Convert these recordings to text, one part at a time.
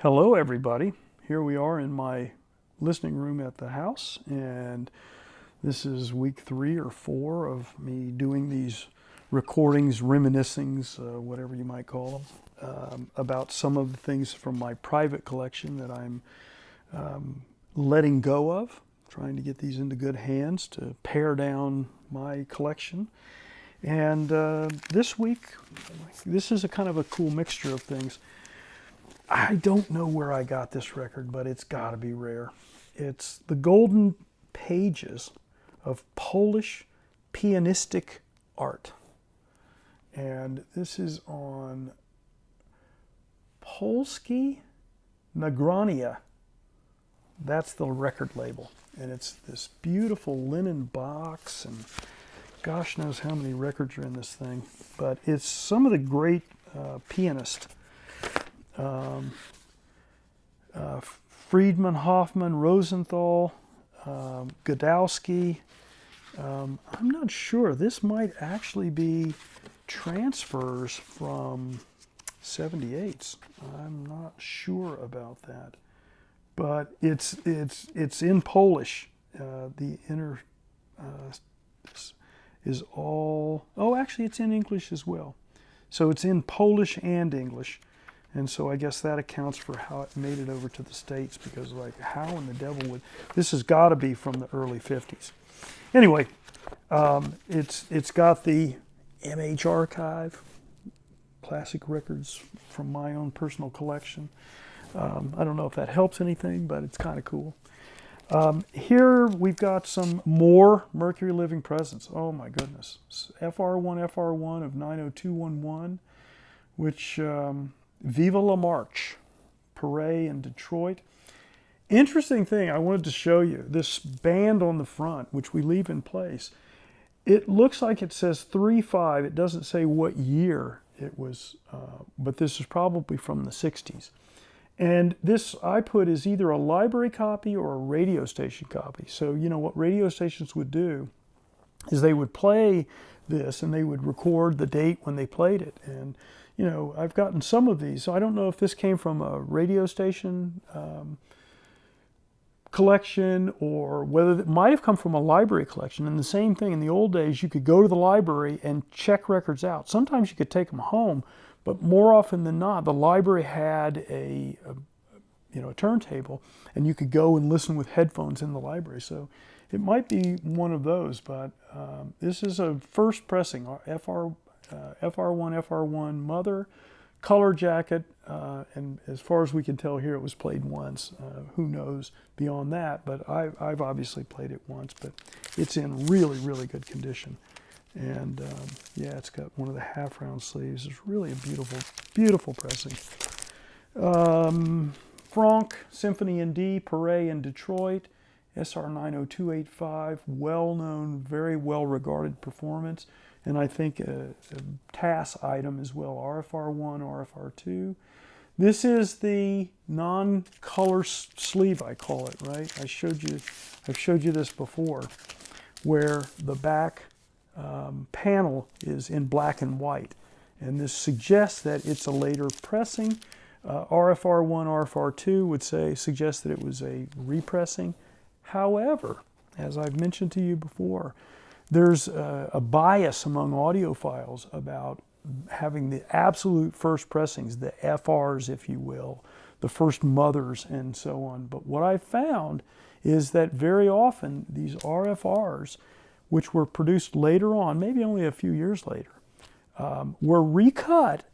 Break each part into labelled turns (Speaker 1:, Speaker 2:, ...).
Speaker 1: Hello, everybody. Here we are in my listening room at the house, and this is week 3 or 4 of me doing these recordings, reminiscings, whatever you might call them, about some of the things from my private collection that I'm letting go of, trying to get these into good hands to pare down my collection. And this week, this is a kind of a cool mixture of things. I don't know where I got this record, but it's got to be rare. It's the golden pages of Polish pianistic art. And this is on Polskie Nagrania. That's the record label. And it's this beautiful linen box, and gosh knows how many records are in this thing. But it's some of the great pianists. Friedman, Hoffman, Rosenthal, Godowski. I'm not sure. This might actually be transfers from 78s. I'm not sure about that, but it's in Polish. The inner is all. Oh, actually, it's in English as well. So it's in Polish and English. And so I guess that accounts for how it made it over to the States, because like, how in the devil would, this has got to be from the early 50s. Anyway, it's got the MH archive, classic records from my own personal collection. I don't know if that helps anything, but it's kind of cool. Here we've got some more Mercury Living Presence. Oh my goodness. FR1 of 90211, which... Viva la Marche, Paray in Detroit. Interesting thing I wanted to show you, this band on the front, which we leave in place, it looks like it says 3.5. It doesn't say what year it was, but this is probably from the 60s. And this I put is either a library copy or a radio station copy. So, you know, what radio stations would do is they would play this and they would record the date when they played it. And you know, I've gotten some of these, so I don't know if this came from a radio station collection or whether it might have come from a library collection. And the same thing, in the old days, you could go to the library and check records out. Sometimes you could take them home, but more often than not, the library had a turntable, and you could go and listen with headphones in the library. So it might be one of those, but this is a first pressing, FR1 Mother, color jacket, and as far as we can tell here, it was played once. Who knows beyond that, but I've obviously played it once, but it's in really, really good condition. And yeah, it's got one of the half-round sleeves. It's really a beautiful, beautiful pressing. Franck, Symphony in D, Paray in Detroit, SR 90285, well-known, very well-regarded performance. And I think a TAS item as well, RFR1, RFR2. This is the non-color sleeve, I call it, right? I've showed you this before, where the back panel is in black and white. And this suggests that it's a later pressing. RFR1, RFR2 would suggest that it was a repressing. However, as I've mentioned to you before, there's a bias among audiophiles about having the absolute first pressings, the FRs, if you will, the first mothers, and so on. But what I found is that very often these RFRs, which were produced later on, maybe only a few years later, were recut,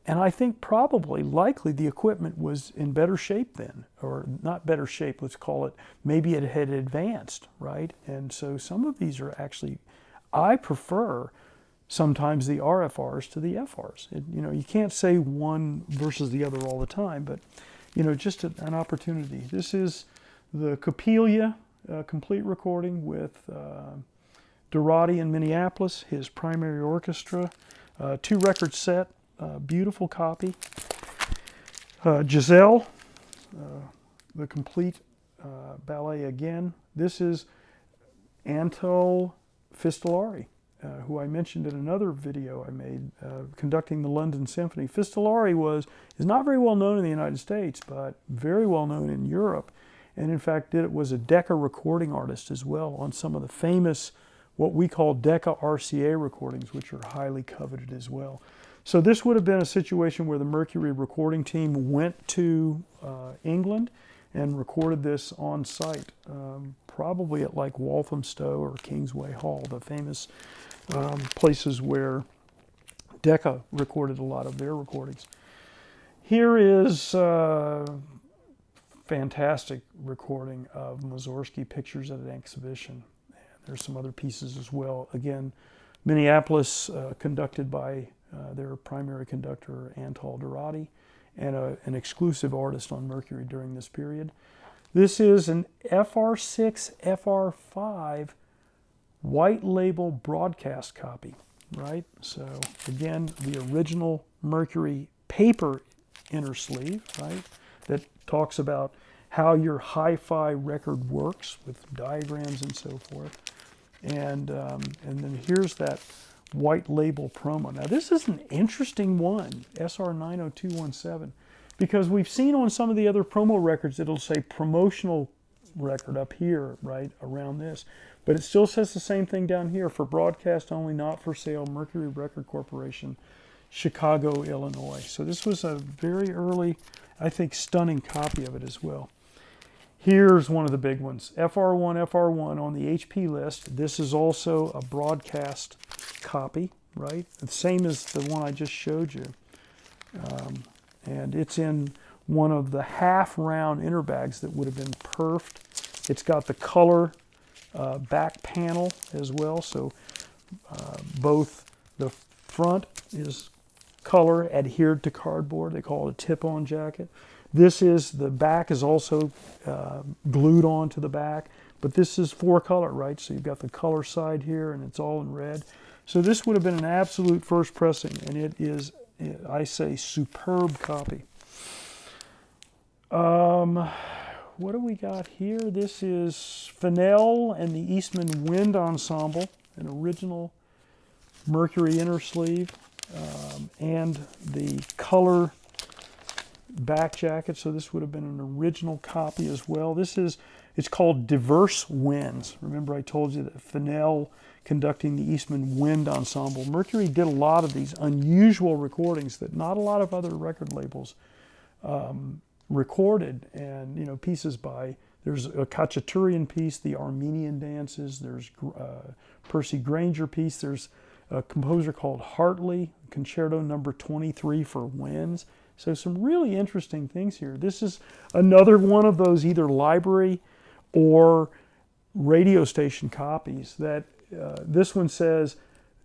Speaker 1: and I think probably, likely, the equipment was in better shape then, or not better shape, let's call it, maybe it had advanced, right? And so some of these are actually, I prefer sometimes the RFRs to the FRs. You can't say one versus the other all the time, but, just an opportunity. This is the Copelia complete recording with Dorati in Minneapolis, his primary orchestra, 2-record set. Beautiful copy. Giselle, the complete ballet again. This is Anto Fistolari, who I mentioned in another video I made, conducting the London Symphony. Fistolari is not very well known in the United States, but very well known in Europe. And in fact, was a Decca recording artist as well on some of the famous, what we call Decca RCA recordings, which are highly coveted as well. So this would have been a situation where the Mercury recording team went to England and recorded this on site, probably at like Walthamstow or Kingsway Hall, the famous places where Decca recorded a lot of their recordings. Here is fantastic recording of Mussorgsky pictures at an exhibition. There's some other pieces as well. Again, Minneapolis, conducted by their primary conductor, Antal Dorati, and an exclusive artist on Mercury during this period. This is an FR6, FR5 white label broadcast copy, right? So again, the original Mercury paper inner sleeve, right? That talks about how your hi-fi record works with diagrams and so forth. And then here's that white label promo. Now this is an interesting one, SR90217, because we've seen on some of the other promo records it'll say promotional record up here, right, around this. But it still says the same thing down here, for broadcast only, not for sale, Mercury Record Corporation, Chicago, Illinois. So this was a very early, I think, stunning copy of it as well. Here's one of the big ones, FR1 on the HP list. This is also a broadcast copy, right? The same as the one I just showed you. And it's in one of the half-round inner bags that would have been perfed. It's got the color back panel as well, so both the front is color adhered to cardboard. They call it a tip-on jacket. The back is also glued onto the back, but this is 4-color, right? So you've got the color side here, and it's all in red. So this would have been an absolute first pressing, and it is, I say, superb copy. What do we got here? This is Fennell and the Eastman Wind Ensemble, an original Mercury inner sleeve, and the color back jacket. So this would have been an original copy as well. It's called Diverse Winds. Remember I told you that Fennell conducting the Eastman Wind Ensemble. Mercury did a lot of these unusual recordings that not a lot of other record labels recorded, and pieces by, there's a Khachaturian piece, the Armenian dances, there's Percy Granger piece, there's a composer called Hartley, Concerto number 23 for winds. So some really interesting things here. This is another one of those either library or radio station copies that this one says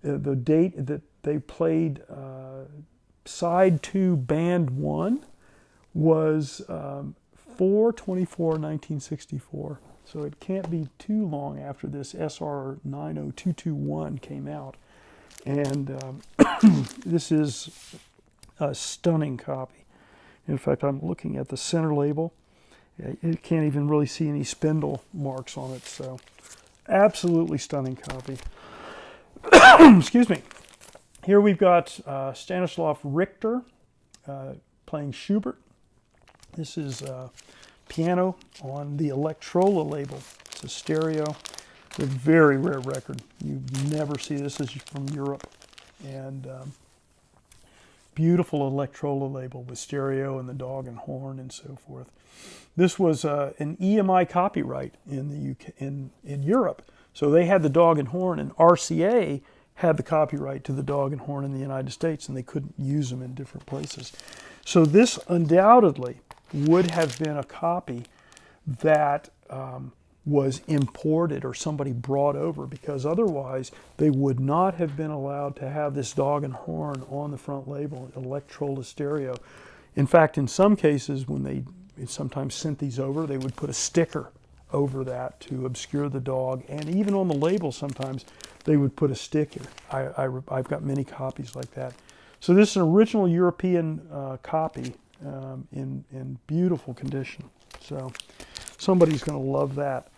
Speaker 1: the date that they played side 2 band 1 was 4/24/1964. So it can't be too long after this SR90221 came out. And this is a stunning copy. In fact, I'm looking at the center label. You can't even really see any spindle marks on it. So absolutely stunning copy. Excuse me. Here we've got Stanislav Richter playing Schubert. This is piano on the Electrola label. It's a stereo. It's a very rare record. You never see this. This is from Europe. And beautiful Electrola label with stereo and the dog and horn and so forth. This was an EMI copyright in the UK, in Europe. So they had the dog and horn, and RCA had the copyright to the dog and horn in the United States, and they couldn't use them in different places. So this undoubtedly would have been a copy that was imported or somebody brought over, because otherwise they would not have been allowed to have this dog and horn on the front label, Electrola stereo. In fact, in some cases, when they sometimes sent these over, they would put a sticker over that to obscure the dog, and even on the label sometimes they would put a sticker. I've got many copies like that. So this is an original European copy in beautiful condition. So somebody's going to love that.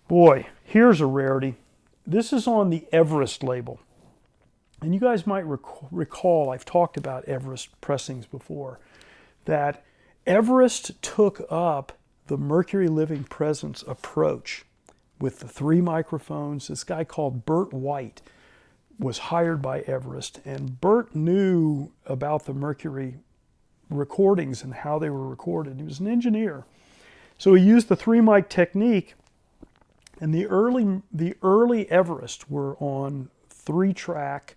Speaker 1: Boy, here's a rarity. this is on the Everest label. And you guys might recall, I've talked about Everest pressings before, that Everest took up the Mercury Living Presence approach with the 3 microphones. This guy called Bert White was hired by Everest, and Bert knew about the Mercury recordings and how they were recorded. He was an engineer. So he used the 3 mic technique, and the early Everest were on 3-track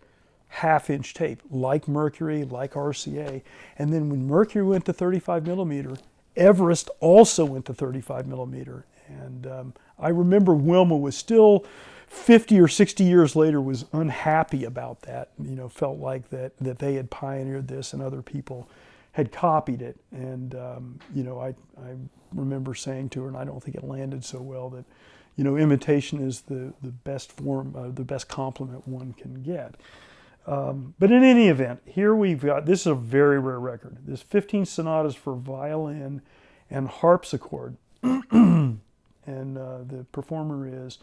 Speaker 1: half-inch tape, like Mercury, like RCA. And then when Mercury went to 35 millimeter, Everest also went to 35 millimeter. And I remember Wilma was still 50 or 60 years later was unhappy about that, felt like that they had pioneered this and other people had copied it. And, I remember saying to her, and I don't think it landed so well, that, imitation is the best form, the best compliment one can get. But in any event, here we've got, this is a very rare record. There's 15 sonatas for violin and harpsichord. And the performer is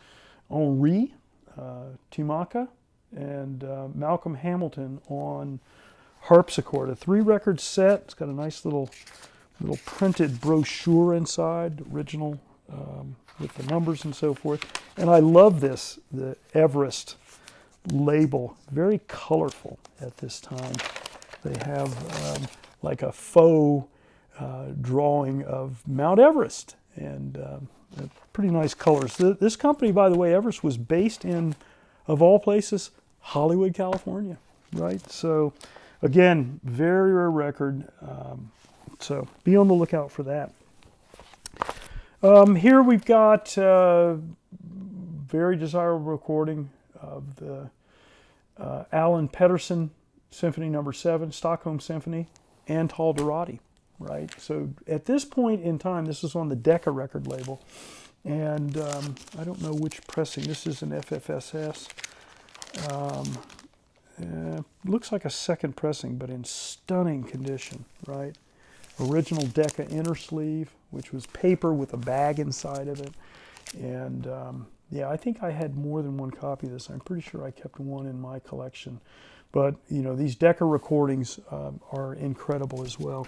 Speaker 1: Henri Timaka and Malcolm Hamilton on harpsichord. A 3-record set. It's got a nice little printed brochure inside, original with the numbers and so forth. And I love this, the Everest label, very colorful at this time. They have like a faux drawing of Mount Everest, and pretty nice colors. This company, by the way, Everest, was based in, of all places, Hollywood, California, right? So again, very rare record, so be on the lookout for that. Here we've got very desirable recording of the Alan Pedersen Symphony No. 7, Stockholm Symphony, Antal Dorati, right? So at this point in time, this is on the Decca record label, and I don't know which pressing. This is an FFSS. Looks like a second pressing, but in stunning condition, right? Original Decca inner sleeve, which was paper with a bag inside of it. And yeah, I think I had more than one copy of this. I'm pretty sure I kept one in my collection. But, these Decca recordings are incredible as well.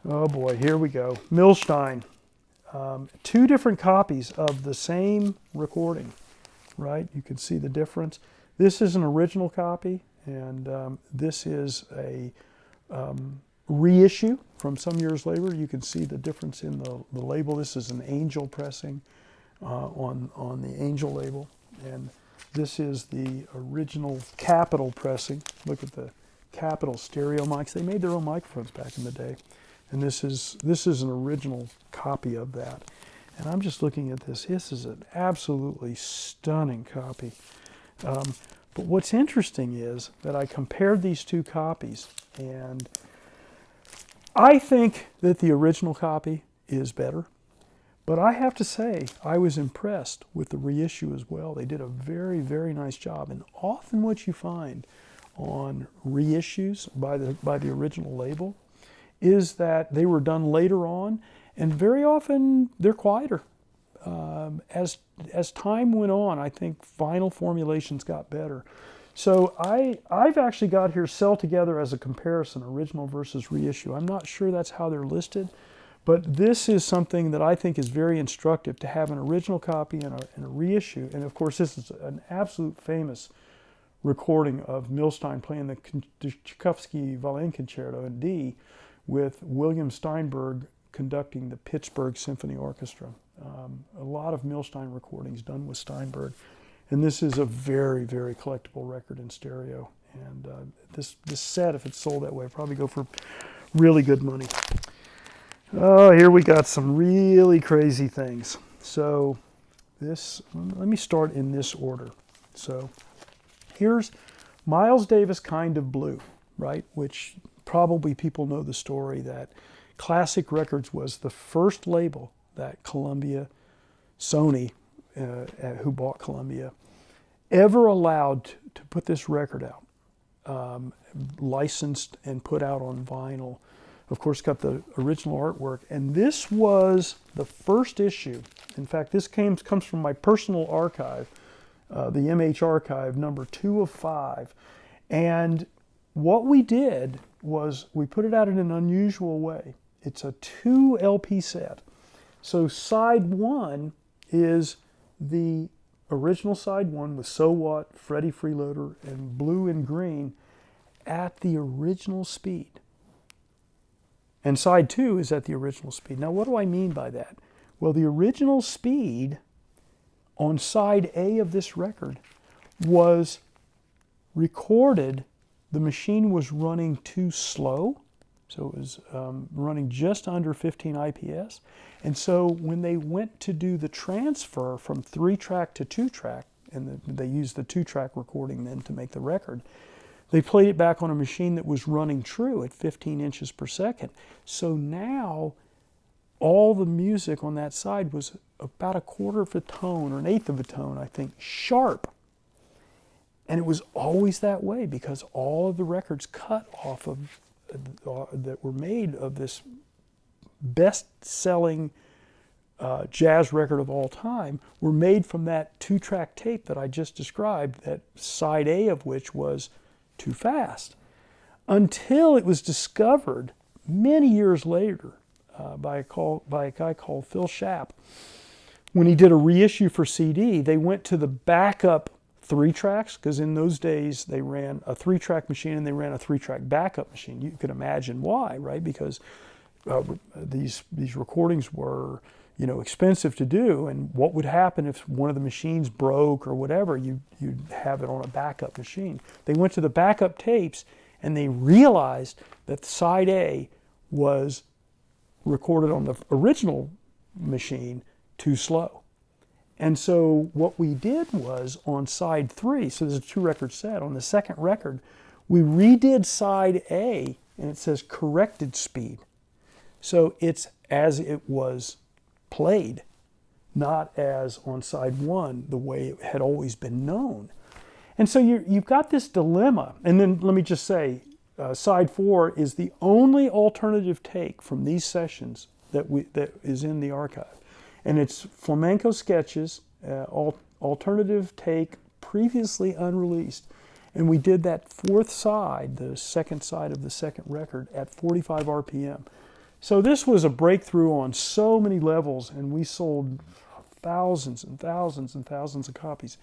Speaker 1: Oh boy, here we go. Millstein. 2 different copies of the same recording, right? You can see the difference. This is an original copy, and this is a reissue from some years later. You can see the difference in the label. This is an Angel pressing on the Angel label, and this is the original Capitol pressing. Look at the Capitol stereo mics. They made their own microphones back in the day, and this is an original copy of that. And I'm just looking at this. This is an absolutely stunning copy. But what's interesting is that I compared these 2 copies, and I think that the original copy is better, but I have to say I was impressed with the reissue as well. They did a very, very nice job, and often what you find on reissues by the original label is that they were done later on, and very often they're quieter. As time went on, I think vinyl formulations got better. So I've actually got here Sell Together as a comparison, original versus reissue. I'm not sure that's how they're listed, but this is something that I think is very instructive, to have an original copy and a reissue. And of course, this is an absolute famous recording of Millstein playing the Tchaikovsky Violin Concerto in D with William Steinberg conducting the Pittsburgh Symphony Orchestra. A lot of Millstein recordings done with Steinberg. And this is a very, very collectible record in stereo. And this set, if it's sold that way, will probably go for really good money. Oh, here we got some really crazy things. So let me start in this order. So here's Miles Davis Kind of Blue, right? Which probably people know the story that Classic Records was the first label that Sony, who bought Columbia, ever allowed to put this record out, licensed and put out on vinyl. Of course, got the original artwork, and this was the first issue. In fact, this comes from my personal archive. the MH Archive, number 2 of 5. And what we did was we put it out in an unusual way. It's a 2 LP set. So side 1 is the original side 1 with So What, Freddie Freeloader, and Blue and Green at the original speed. And side 2 is at the original speed. Now, what do I mean by that? Well, the original speed on side A of this record was recorded. The machine was running too slow, so it was running just under 15 IPS. And so when they went to do the transfer from 3-track to 2-track, and they used the 2-track recording then to make the record, they played it back on a machine that was running true at 15 inches per second. So now all the music on that side was about a quarter of a tone or an eighth of a tone, I think, sharp. And it was always that way because all of the records cut off of that were made of this best-selling jazz record of all time were made from that 2-track tape that I just described, that side A of which was too fast, until it was discovered many years later by a guy called Phil Schaap. When he did a reissue for CD, they went to the backup 3 tracks, because in those days they ran a 3-track machine and they ran a 3-track backup machine. You can imagine why, right? Because these recordings were, expensive to do, and what would happen if one of the machines broke or whatever? You'd have it on a backup machine. They went to the backup tapes and they realized that side A was recorded on the original machine too slow. And so what we did was on side 3, so there's a 2-record set, on the second record, we redid side A, and it says corrected speed. So it's as it was played, not as on side 1, the way it had always been known. And so you've got this dilemma. And then let me just say, side 4 is the only alternative take from these sessions that is in the archive. And it's Flamenco Sketches, alternative take, previously unreleased. And we did that 4th side, the second side of the second record, at 45 RPM. So this was a breakthrough on so many levels, and we sold thousands and thousands and thousands of copies.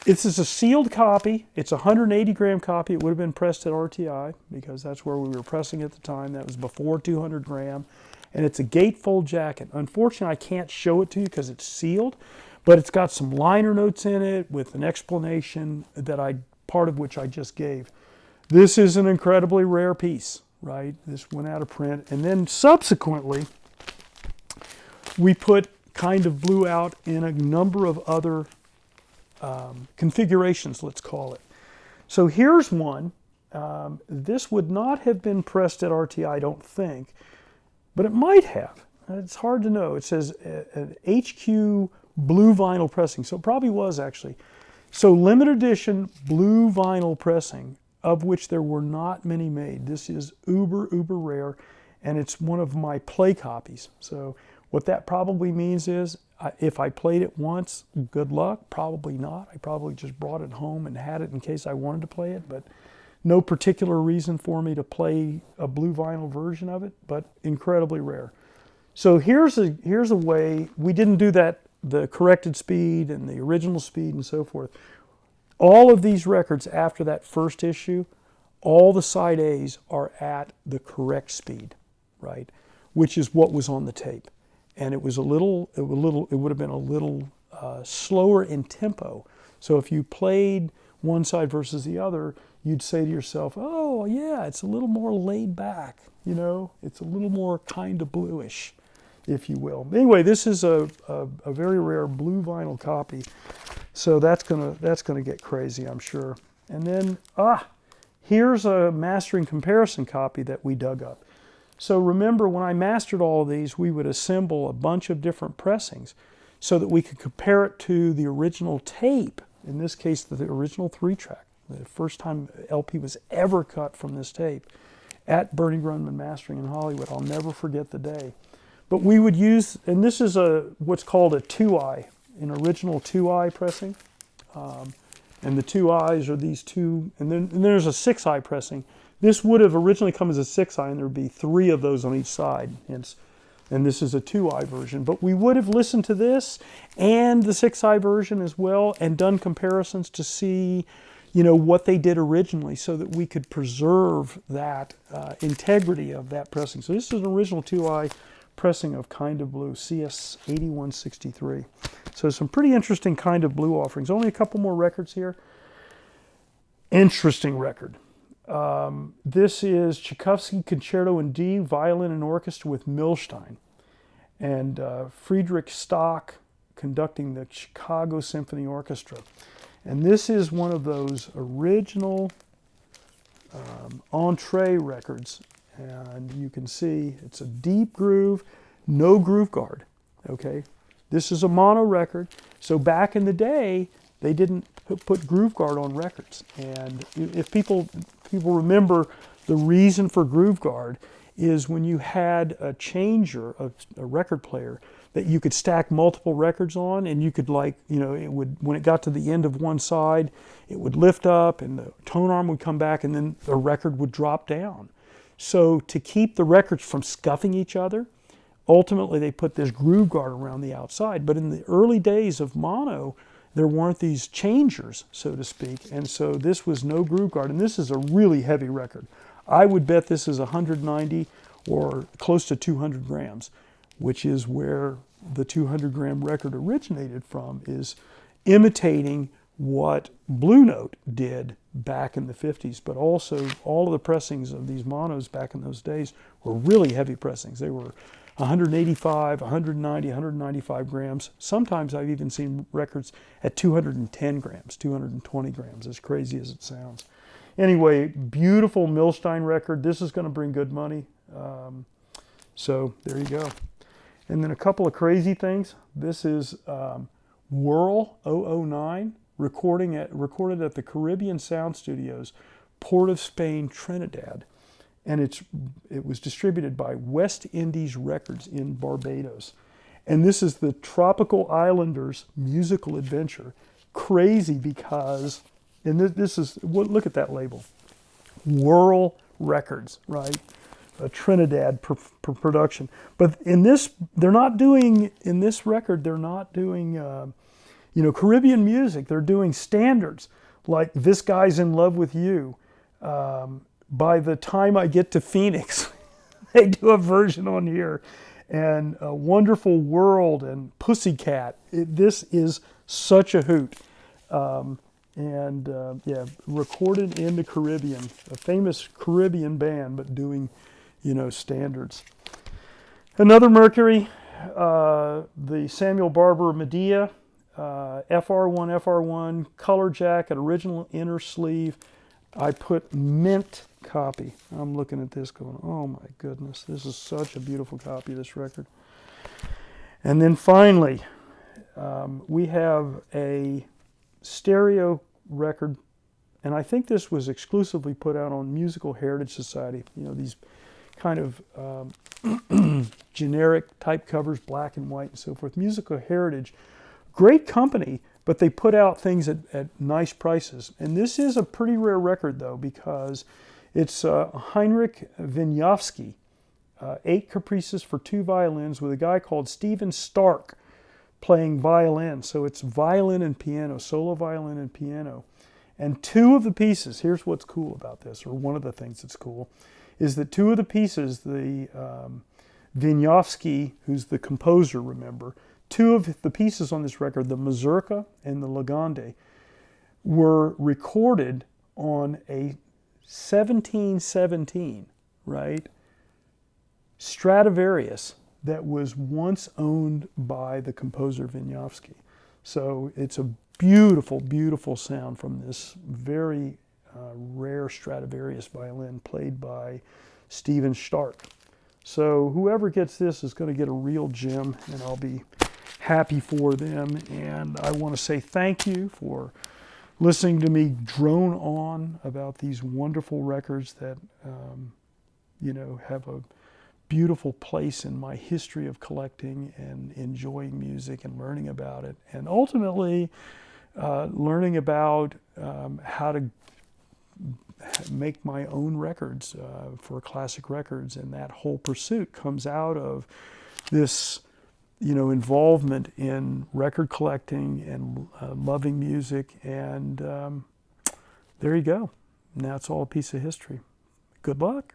Speaker 1: This is a sealed copy. It's a 180-gram copy. It would have been pressed at RTI, because that's where we were pressing at the time. That was before 200 gram. And it's a gatefold jacket. Unfortunately, I can't show it to you because it's sealed, but it's got some liner notes in it with an explanation part of which I just gave. This is an incredibly rare piece, right? This went out of print. And then subsequently, we put Kind of Blue out in a number of other configurations, let's call it. So here's one. This would not have been pressed at RTI, I don't think, but it might have. It's hard to know. It says an HQ blue vinyl pressing, so it probably was actually. So limited edition blue vinyl pressing, of which there were not many made. This is uber rare, and it's one of my play copies. So what that probably means is, if I played it once, good luck. Probably not. I probably just brought it home and had it in case I wanted to play it, but no particular reason for me to play a blue vinyl version of it, but incredibly rare. So here's a way. We didn't do that, the corrected speed and the original speed and so forth. All of these records after that first issue, all the side A's are at the correct speed, right? Which is what was on the tape. And it would have been a little slower in tempo. So if you played one side versus the other, you'd say to yourself, oh yeah, it's a little more laid back, it's a little more kind of bluish, if you will. Anyway, this is a very rare blue vinyl copy, so that's gonna get crazy, I'm sure. And then here's a mastering comparison copy that we dug up. So remember, when I mastered all of these, we would assemble a bunch of different pressings so that we could compare it to the original tape, in this case the original 3-track. The first time LP was ever cut from this tape at Bernie Grundman Mastering in Hollywood. I'll never forget the day. But we would use, and this is what's called a 2i, an original 2i pressing. And the two eyes are these two, and then there's a 6-eye pressing. This would have originally come as a 6-eye, and there would be 3 of those on each side, hence, and this is a 2-eye version. But we would have listened to this and the 6-eye version as well, and done comparisons to see, what they did originally, so that we could preserve that integrity of that pressing. So this is an original 2-eye pressing of Kind of Blue, CS 8163. So some pretty interesting Kind of Blue offerings. Only a couple more records here. Interesting record. This is Tchaikovsky Concerto in D, violin and orchestra with Millstein. And Friedrich Stock conducting the Chicago Symphony Orchestra. And this is one of those original entree records. And you can see it's a deep groove, no groove guard, okay? This is a mono record. So back in the day, they didn't put groove guard on records. And if people remember, the reason for groove guard is when you had a changer, a record player, that you could stack multiple records on, and you could it would, when it got to the end of one side, it would lift up and the tone arm would come back and then the record would drop down. So to keep the records from scuffing each other, ultimately they put this groove guard around the outside. But in the early days of mono, there weren't these changers, so to speak, and so this was no groove guard, and this is a really heavy record. I would bet this is 190 or close to 200 grams, which is where the 200-gram record originated from, is imitating what Blue Note did back in the 50s, but also all of the pressings of these monos back in those days were really heavy pressings. They were 185, 190, 195 grams. Sometimes I've even seen records at 210 grams, 220 grams, as crazy as it sounds. Anyway, beautiful Millstein record. This is going to bring good money. So there you go. And then a couple of crazy things. This is Whirl 009, recorded at the Caribbean Sound Studios, Port of Spain, Trinidad. And it was distributed by West Indies Records in Barbados. And this is the Tropical Islanders musical adventure. Crazy because, and this is, look at that label. Whirl Records, right? A Trinidad production. But in this, they're not doing, in this record, they're not doing, Caribbean music. They're doing standards like This Guy's in Love with You. By the Time I Get to Phoenix, they do a version on here. And A Wonderful World and Pussycat. This is such a hoot. Recorded in the Caribbean. A famous Caribbean band, but doing, standards. Another Mercury, the Samuel Barber Medea, FR1, color jacket, original inner sleeve. I put mint copy. I'm looking at this going, oh my goodness, this is such a beautiful copy of this record. And then finally, we have a stereo record, and I think this was exclusively put out on Musical Heritage Society. These kind of generic type covers, black and white and so forth. Musical Heritage, great company, but they put out things at nice prices. And this is a pretty rare record, though, because it's Heinrich Wieniawski, 8 caprices for 2 violins, with a guy called Stephen Stark playing violin. So it's violin and piano, solo violin and piano. And 2 of the pieces, here's what's cool about this, or one of the things that's cool, is that 2 of the pieces, the Wieniawski, who's the composer, remember, 2 of the pieces on this record, the Mazurka and the Legende, were recorded on a 1717, right, Stradivarius that was once owned by the composer Wieniawski. So it's a beautiful, beautiful sound from this very rare Stradivarius violin played by Stephen Stark. So whoever gets this is going to get a real gem, and I'll be happy for them. And I want to say thank you for listening to me drone on about these wonderful records that have a beautiful place in my history of collecting and enjoying music and learning about it. And ultimately, learning about how to make my own records for Classic Records, and that whole pursuit comes out of this, involvement in record collecting and loving music, and there you go. Now it's all a piece of history. Good luck.